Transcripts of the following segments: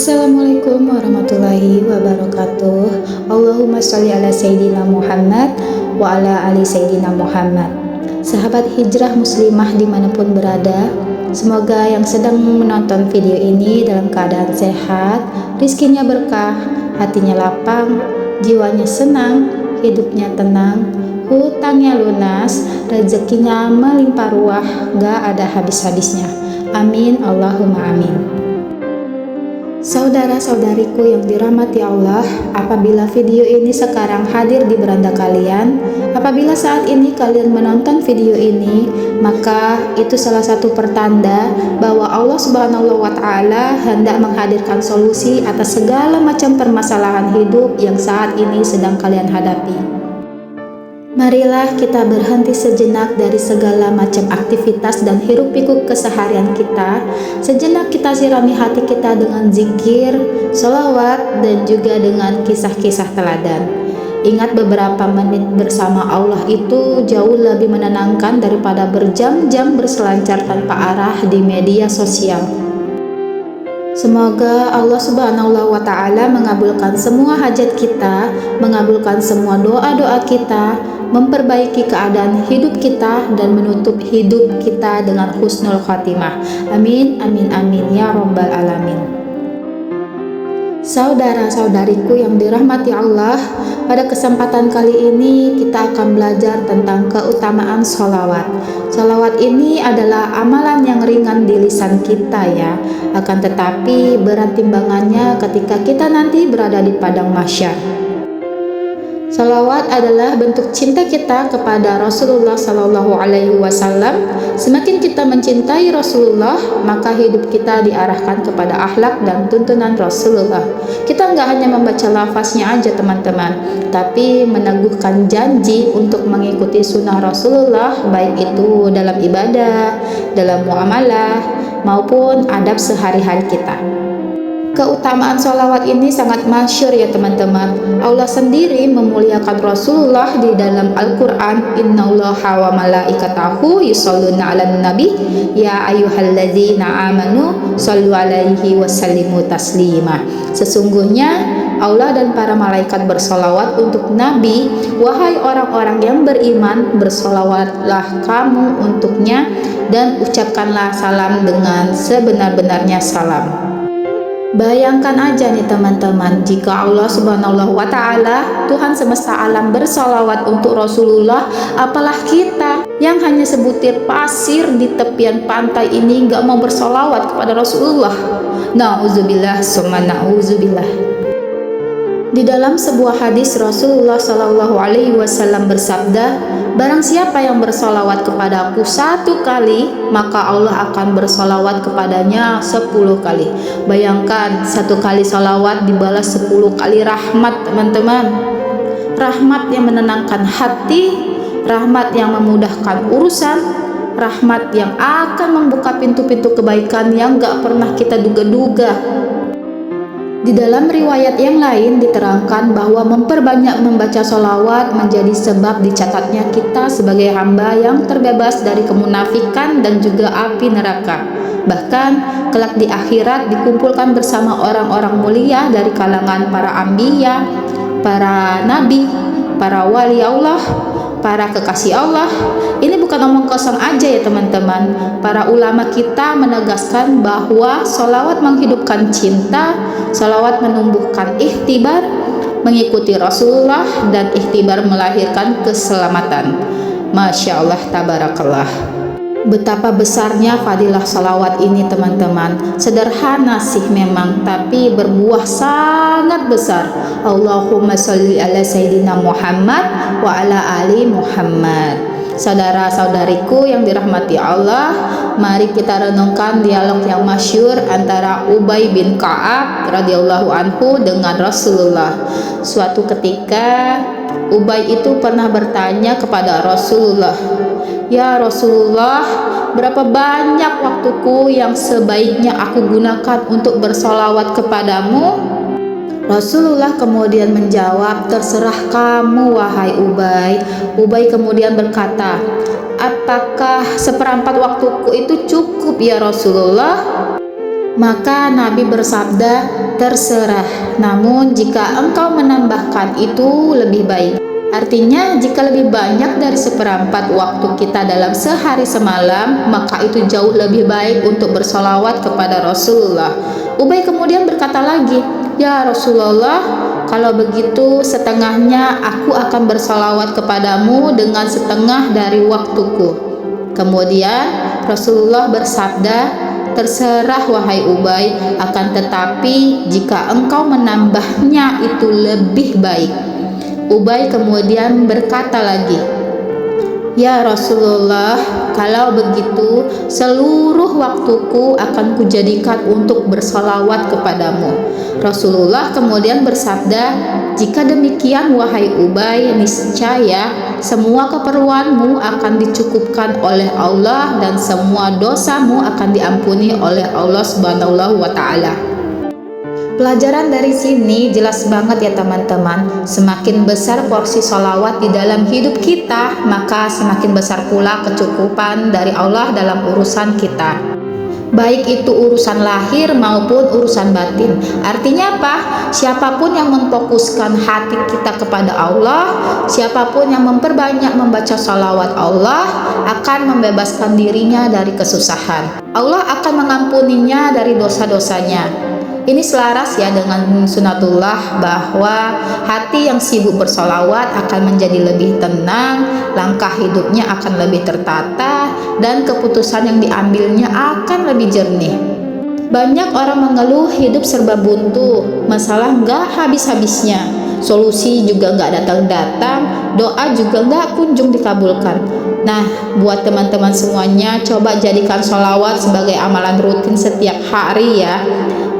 Assalamualaikum warahmatullahi wabarakatuh. Allahumma sholli ala Sayyidina Muhammad wa ala ali Sayyidina Muhammad. Sahabat hijrah muslimah dimanapun berada, semoga yang sedang menonton video ini dalam keadaan sehat, rizkinya berkah, hatinya lapang, jiwanya senang, hidupnya tenang, hutangnya lunas, rezekinya melimpah ruah, gak ada habis-habisnya. Amin, Allahumma amin. Saudara-saudariku yang dirahmati Allah, apabila video ini sekarang hadir di beranda kalian, apabila saat ini kalian menonton video ini, maka itu salah satu pertanda bahwa Allah Subhanahu wa Ta'ala hendak menghadirkan solusi atas segala macam permasalahan hidup yang saat ini sedang kalian hadapi. Marilah kita berhenti sejenak dari segala macam aktivitas dan hiruk-pikuk keseharian kita. Sejenak kita sirami hati kita dengan zikir, sholawat, dan juga dengan kisah-kisah teladan. Ingat, beberapa menit bersama Allah itu jauh lebih menenangkan daripada berjam-jam berselancar tanpa arah di media sosial. Semoga Allah Subhanahu wa Ta'ala mengabulkan semua hajat kita, mengabulkan semua doa-doa kita, memperbaiki keadaan hidup kita, dan menutup hidup kita dengan husnul khatimah. Amin, amin, amin, ya Rabbal Alamin. Saudara-saudariku yang dirahmati Allah, pada kesempatan kali ini kita akan belajar tentang keutamaan sholawat. Sholawat ini adalah amalan yang ringan di lisan kita ya, akan tetapi berat timbangannya ketika kita nanti berada di padang mahsyar. Sholawat adalah bentuk cinta kita kepada Rasulullah Sallallahu Alaihi Wasallam. Semakin kita mencintai Rasulullah, maka hidup kita diarahkan kepada akhlak dan tuntunan Rasulullah. Kita nggak hanya membaca lafaznya aja teman-teman, tapi meneguhkan janji untuk mengikuti sunnah Rasulullah, baik itu dalam ibadah, dalam muamalah, maupun adab sehari-hari kita. Keutamaan sholawat ini sangat masyhur ya teman-teman. Allah sendiri memuliakan Rasulullah di dalam Al-Quran. Innallaha wa malaikatahu yusholluna ala nabi ya ayyuhalladzina amanu shollu alaihi wasallimu taslima. Sesungguhnya Allah dan para malaikat bersolawat untuk Nabi. Wahai orang-orang yang beriman, bersolawatlah kamu untuknya dan ucapkanlah salam dengan sebenar-benarnya salam. Bayangkan aja nih teman-teman, jika Allah Subhanahu wa Ta'ala, Tuhan semesta alam, bersolawat untuk Rasulullah, apalah kita yang hanya sebutir pasir di tepian pantai ini gak mau bersolawat kepada Rasulullah. Na'udzubillah summa na'udzubillah. Di dalam sebuah hadis Rasulullah Sallallahu Alaihi Wasallam bersabda, barang siapa yang bersolawat kepadaku 1 kali, maka Allah akan bersolawat kepadanya 10 kali. Bayangkan 1 kali solawat dibalas 10 kali rahmat teman-teman. Rahmat yang menenangkan hati, rahmat yang memudahkan urusan, rahmat yang akan membuka pintu-pintu kebaikan yang gak pernah kita duga-duga. Di dalam riwayat yang lain diterangkan bahwa memperbanyak membaca sholawat menjadi sebab dicatatnya kita sebagai hamba yang terbebas dari kemunafikan dan juga api neraka. Bahkan kelak di akhirat dikumpulkan bersama orang-orang mulia dari kalangan para anbiya, para nabi, para wali Allah, para kekasih Allah. Ini bukan omong kosong aja ya teman-teman. Para ulama kita menegaskan bahwa sholawat menghidupkan cinta, sholawat menumbuhkan ikhtibar, mengikuti Rasulullah, dan ikhtibar melahirkan keselamatan. Masya Allah, tabarakallah. Betapa besarnya fadilah sholawat ini teman-teman. Sederhana sih memang, tapi berbuah sangat besar. Allahumma sholli ala Sayyidina Muhammad wa ala ali Muhammad. Saudara-saudariku yang dirahmati Allah, mari kita renungkan dialog yang masyhur antara Ubay bin Ka'ab radhiyallahu anhu dengan Rasulullah. Suatu ketika Ubay itu pernah bertanya kepada Rasulullah, "Ya Rasulullah, berapa banyak waktuku yang sebaiknya aku gunakan untuk bersolawat kepadamu?" Rasulullah kemudian menjawab, "Terserah kamu wahai Ubay." Ubay kemudian berkata, "Apakah 1/4 waktuku itu cukup ya Rasulullah?" Maka Nabi bersabda, terserah, namun jika engkau menambahkan itu lebih baik. Artinya jika lebih banyak dari seperempat waktu kita dalam sehari semalam, maka itu jauh lebih baik untuk bersolawat kepada Rasulullah. Ubay kemudian berkata lagi, ya Rasulullah, kalau begitu setengahnya aku akan bersolawat kepadamu dengan setengah dari waktuku. Kemudian Rasulullah bersabda, terserah wahai Ubay, akan tetapi jika engkau menambahnya itu lebih baik. Ubay kemudian berkata lagi, ya Rasulullah, kalau begitu seluruh waktuku akan kujadikan untuk bersalawat kepadamu. Rasulullah kemudian bersabda, jika demikian wahai Ubay, niscaya semua keperluanmu akan dicukupkan oleh Allah dan semua dosamu akan diampuni oleh Allah Subhanahu wa Ta'ala. Pelajaran dari sini jelas banget ya teman-teman, semakin besar porsi sholawat di dalam hidup kita, maka semakin besar pula kecukupan dari Allah dalam urusan kita, baik itu urusan lahir maupun urusan batin. Artinya apa? Siapapun yang memfokuskan hati kita kepada Allah, siapapun yang memperbanyak membaca sholawat, Allah akan membebaskan dirinya dari kesusahan. Allah akan mengampuninya dari dosa-dosanya. Ini selaras ya dengan sunatullah bahwa hati yang sibuk bersolawat akan menjadi lebih tenang, langkah hidupnya akan lebih tertata, dan keputusan yang diambilnya akan lebih jernih. Banyak orang mengeluh hidup serba buntu, masalah nggak habis-habisnya, solusi juga nggak datang-datang, doa juga nggak kunjung dikabulkan. Nah, buat teman-teman semuanya, coba jadikan sholawat sebagai amalan rutin setiap hari ya.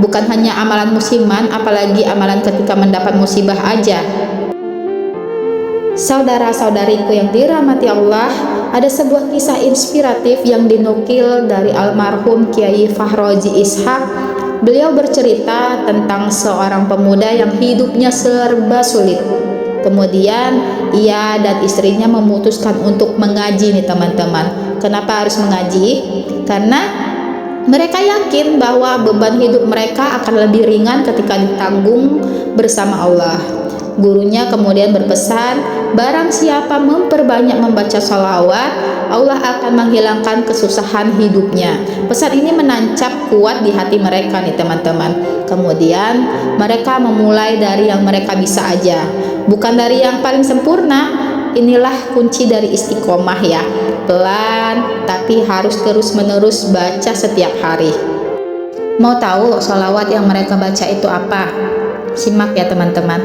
Bukan hanya amalan musiman, apalagi amalan ketika mendapat musibah aja. Saudara-saudariku yang dirahmati Allah, ada sebuah kisah inspiratif yang dinukil dari almarhum Kiai Fahroji Ishak. Beliau bercerita tentang seorang pemuda yang hidupnya serba sulit. Kemudian ia dan istrinya memutuskan untuk mengaji nih teman-teman. Kenapa harus mengaji? Karena mereka yakin bahwa beban hidup mereka akan lebih ringan ketika ditanggung bersama Allah. Gurunya kemudian berpesan, barang siapa memperbanyak membaca sholawat, Allah akan menghilangkan kesusahan hidupnya. Pesan ini menancap kuat di hati mereka nih teman-teman. Kemudian mereka memulai dari yang mereka bisa aja, bukan dari yang paling sempurna. Inilah kunci dari istiqomah ya, pelan tapi harus terus-menerus baca setiap hari. Mau tahu sholawat yang mereka baca itu apa? Simak ya teman-teman.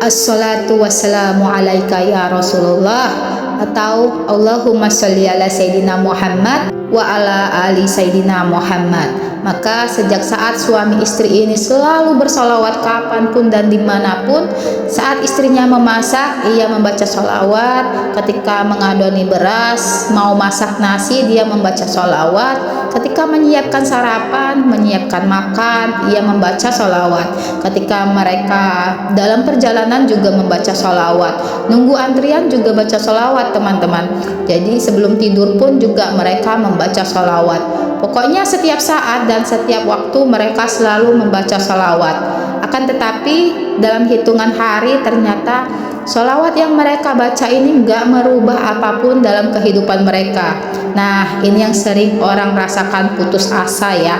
Assalatu wassalamu alaika ya Rasulullah, atau Allahumma sholli ala Sayyidina Muhammad wa ala ali Sayyidina Muhammad. Maka sejak saat suami istri ini selalu bersolawat kapanpun dan dimanapun. Saat istrinya memasak, ia membaca solawat. Ketika mengadoni beras, mau masak nasi, dia membaca solawat. Ketika menyiapkan sarapan, menyiapkan makan, ia membaca solawat. Ketika mereka dalam perjalanan juga membaca solawat. Nunggu antrian juga baca solawat teman-teman. Jadi sebelum tidur pun juga mereka membaca solawat. Pokoknya setiap saat dan setiap waktu mereka selalu membaca sholawat. Akan tetapi dalam hitungan hari ternyata sholawat yang mereka baca ini nggak merubah apapun dalam kehidupan mereka. Nah, ini yang sering orang rasakan putus asa ya.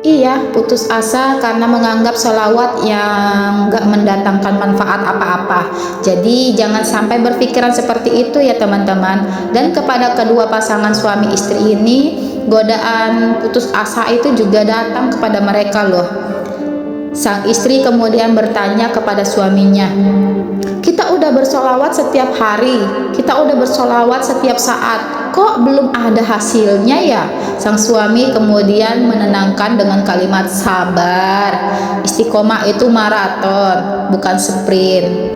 Iya, putus asa karena menganggap sholawat yang nggak mendatangkan manfaat apa-apa. Jadi jangan sampai berpikiran seperti itu ya teman-teman. Dan kepada kedua pasangan suami istri ini, godaan putus asa itu juga datang kepada mereka loh. Sang istri kemudian bertanya kepada suaminya, kita udah bersolawat setiap hari, kita udah bersolawat setiap saat, kok belum ada hasilnya ya? Sang suami kemudian menenangkan dengan kalimat sabar. Istiqomah itu maraton, bukan sprint.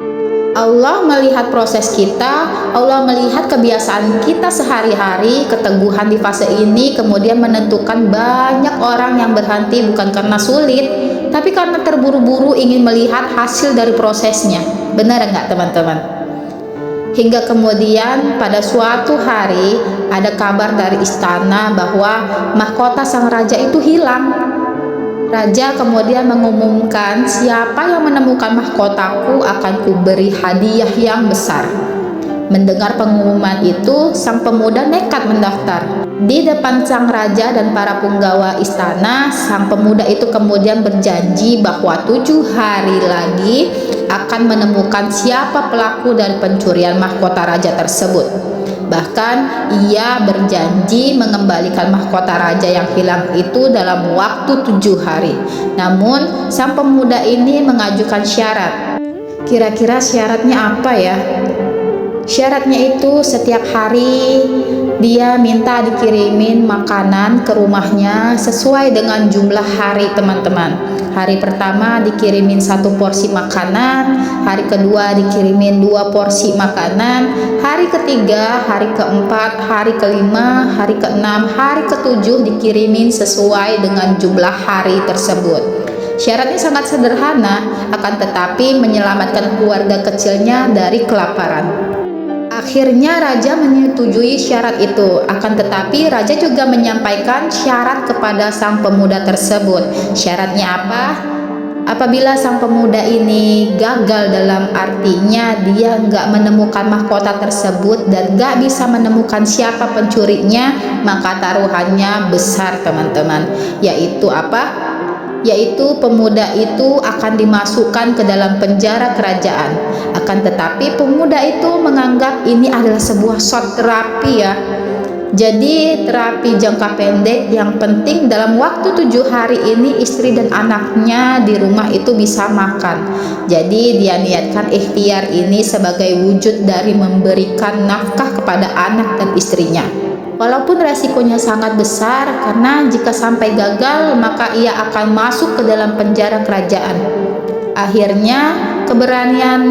Allah melihat proses kita, Allah melihat kebiasaan kita sehari-hari, keteguhan di fase ini kemudian menentukan banyak orang yang berhenti bukan karena sulit, tapi karena terburu-buru ingin melihat hasil dari prosesnya. Benar enggak teman-teman? Hingga kemudian pada suatu hari ada kabar dari istana bahwa mahkota sang raja itu hilang. Raja kemudian mengumumkan, siapa yang menemukan mahkotaku akan kuberi hadiah yang besar. Mendengar pengumuman itu, sang pemuda nekat mendaftar. Di depan sang raja dan para punggawa istana, sang pemuda itu kemudian berjanji bahwa 7 hari lagi akan menemukan siapa pelaku dari pencurian mahkota raja tersebut. Bahkan ia berjanji mengembalikan mahkota raja yang hilang itu dalam waktu 7 hari. Namun sang pemuda ini mengajukan syarat. Kira-kira syaratnya apa ya? Syaratnya itu setiap hari dia minta dikirimin makanan ke rumahnya sesuai dengan jumlah hari, teman-teman. Hari pertama dikirimin 1 porsi makanan, hari kedua dikirimin 2 porsi makanan, hari ketiga, hari keempat, hari kelima, hari keenam, hari ketujuh dikirimin sesuai dengan jumlah hari tersebut. Syaratnya sangat sederhana, akan tetapi menyelamatkan keluarga kecilnya dari kelaparan. Akhirnya raja menyetujui syarat itu, akan tetapi raja juga menyampaikan syarat kepada sang pemuda tersebut. Syaratnya apa? Apabila sang pemuda ini gagal, dalam artinya dia nggak menemukan mahkota tersebut dan nggak bisa menemukan siapa pencurinya, maka taruhannya besar, teman-teman. Yaitu apa? Yaitu pemuda itu akan dimasukkan ke dalam penjara kerajaan. Akan tetapi pemuda itu menganggap ini adalah sebuah short terapi ya. Jadi terapi jangka pendek, yang penting dalam waktu 7 hari ini istri dan anaknya di rumah itu bisa makan. Jadi dia niatkan ikhtiar ini sebagai wujud dari memberikan nafkah kepada anak dan istrinya. Walaupun resikonya sangat besar, karena jika sampai gagal maka ia akan masuk ke dalam penjara kerajaan. Akhirnya keberanian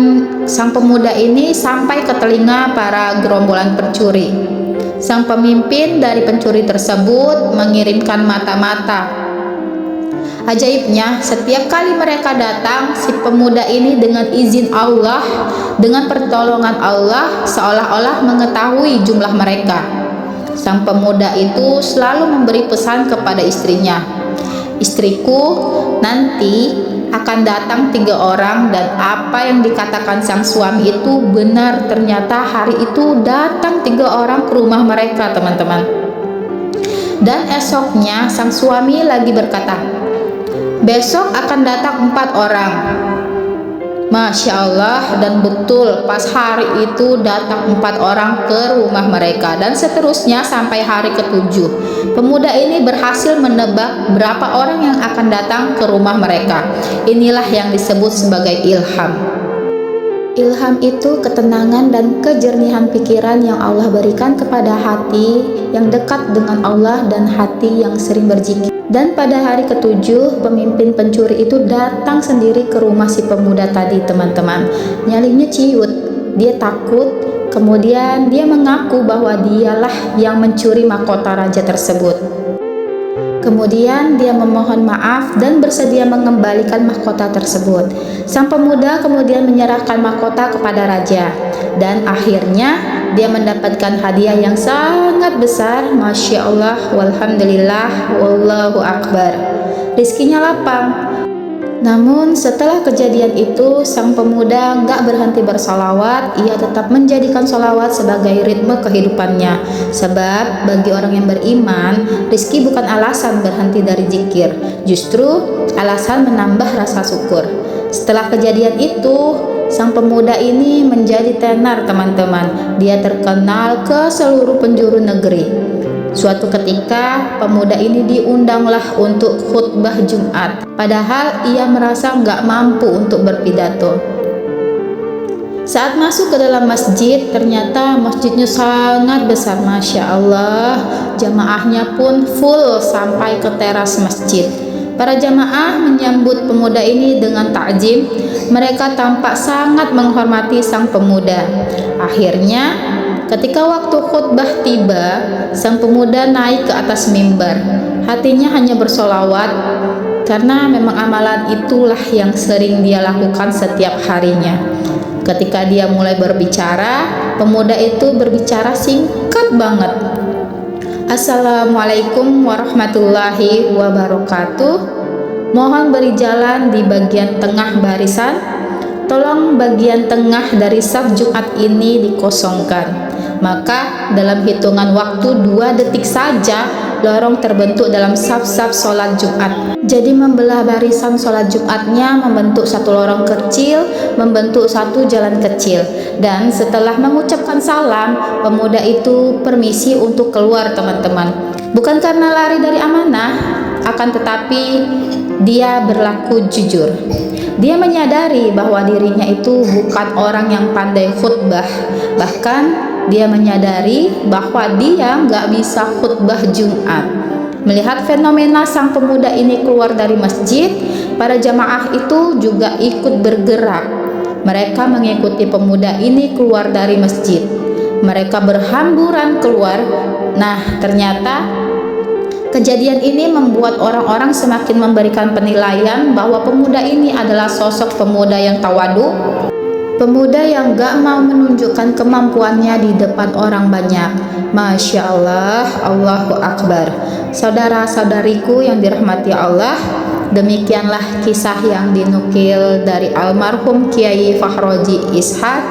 sang pemuda ini sampai ke telinga para gerombolan pencuri. Sang pemimpin dari pencuri tersebut mengirimkan mata-mata. Ajaibnya, setiap kali mereka datang, si pemuda ini dengan izin Allah, dengan pertolongan Allah, seolah-olah mengetahui jumlah mereka. Sang pemuda itu selalu memberi pesan kepada istrinya, "Istriku, nanti akan datang 3 orang dan apa yang dikatakan sang suami itu benar." Ternyata hari itu datang 3 orang ke rumah mereka, teman-teman. Dan esoknya sang suami lagi berkata, "Besok akan datang 4 orang." Masya Allah, dan betul pas hari itu datang 4 orang ke rumah mereka, dan seterusnya sampai hari ke-7. Pemuda ini berhasil menebak berapa orang yang akan datang ke rumah mereka. Inilah yang disebut sebagai ilham. Ilham itu ketenangan dan kejernihan pikiran yang Allah berikan kepada hati yang dekat dengan Allah dan hati yang sering berzikir. Dan pada hari ke-7, pemimpin pencuri itu datang sendiri ke rumah si pemuda tadi, teman-teman. Nyalinya ciut, dia takut, kemudian dia mengaku bahwa dialah yang mencuri mahkota raja tersebut. Kemudian dia memohon maaf dan bersedia mengembalikan mahkota tersebut. Sang pemuda kemudian menyerahkan mahkota kepada raja, dan akhirnya dia mendapatkan hadiah yang sangat besar. Masya Allah, walhamdulillah, wallahu akbar. Rizkinya lapang. Namun setelah kejadian itu, sang pemuda nggak berhenti bersolawat. Ia tetap menjadikan solawat sebagai ritme kehidupannya. Sebab bagi orang yang beriman, rizki bukan alasan berhenti dari zikir, justru alasan menambah rasa syukur. Setelah kejadian itu, sang pemuda ini menjadi tenar, teman-teman. Dia terkenal ke seluruh penjuru negeri. Suatu ketika pemuda ini diundanglah untuk khutbah Jumat, padahal ia merasa nggak mampu untuk berpidato. Saat masuk ke dalam masjid, ternyata masjidnya sangat besar, Masya Allah. Jamaahnya pun full sampai ke teras masjid. Para jamaah menyambut pemuda ini dengan ta'zim. Mereka tampak sangat menghormati sang pemuda. Akhirnya ketika waktu khutbah tiba, sang pemuda naik ke atas mimbar. Hatinya hanya bersolawat, karena memang amalan itulah yang sering dia lakukan setiap harinya. Ketika dia mulai berbicara, pemuda itu berbicara singkat banget. Assalamualaikum warahmatullahi wabarakatuh. Mohon beri jalan di bagian tengah barisan. Tolong bagian tengah dari saf Jumat ini dikosongkan. Maka dalam hitungan waktu 2 detik saja, lorong terbentuk dalam saf-saf sholat Jumat. Jadi membelah barisan sholat Jumatnya membentuk satu lorong kecil, membentuk satu jalan kecil. Dan setelah mengucapkan salam, pemuda itu permisi untuk keluar, teman-teman. Bukan karena lari dari amanah, akan tetapi dia berlaku jujur. Dia menyadari bahwa dirinya itu bukan orang yang pandai khutbah. Bahkan dia menyadari bahwa dia nggak bisa khutbah Jumat. Melihat fenomena sang pemuda ini keluar dari masjid, para jamaah itu juga ikut bergerak. Mereka mengikuti pemuda ini keluar dari masjid. Mereka berhamburan keluar. Nah, ternyata kejadian ini membuat orang-orang semakin memberikan penilaian bahwa pemuda ini adalah sosok pemuda yang tawadu, pemuda yang gak mau menunjukkan kemampuannya di depan orang banyak. Masya Allah, Allahu Akbar. Saudara-saudariku yang dirahmati Allah, demikianlah kisah yang dinukil dari almarhum Kiai Fahroji Ishaq.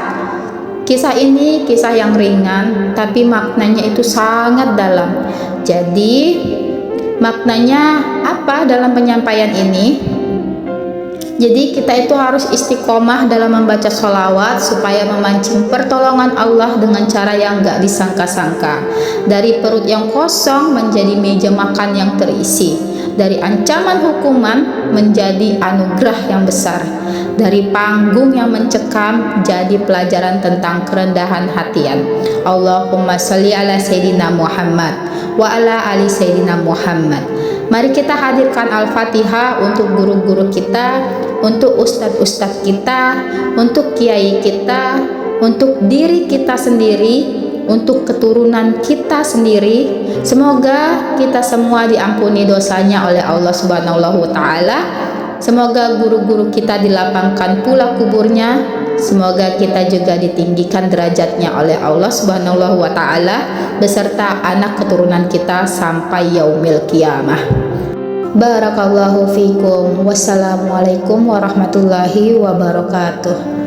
Kisah ini kisah yang ringan, tapi maknanya itu sangat dalam. Jadi maknanya apa dalam penyampaian ini? Jadi kita itu harus istiqomah dalam membaca sholawat supaya memancing pertolongan Allah dengan cara yang gak disangka-sangka. Dari perut yang kosong menjadi meja makan yang terisi. Dari ancaman hukuman menjadi anugerah yang besar. Dari panggung yang mencekam jadi pelajaran tentang kerendahan hatian. Allahumma sholli ala Sayyidina Muhammad wa ala ali Sayyidina Muhammad. Mari kita hadirkan Al-Fatihah untuk guru-guru kita, untuk ustadz-ustadz kita, untuk kiai kita, untuk diri kita sendiri, untuk keturunan kita sendiri. Semoga kita semua diampuni dosanya oleh Allah Subhanahu wa Ta'ala. Semoga guru-guru kita dilapangkan pula kuburnya. Semoga kita juga ditinggikan derajatnya oleh Allah Subhanahu wa Ta'ala beserta anak keturunan kita sampai yaumil qiyamah. Barakallahu fikum. Wassalamualaikum warahmatullahi wabarakatuh.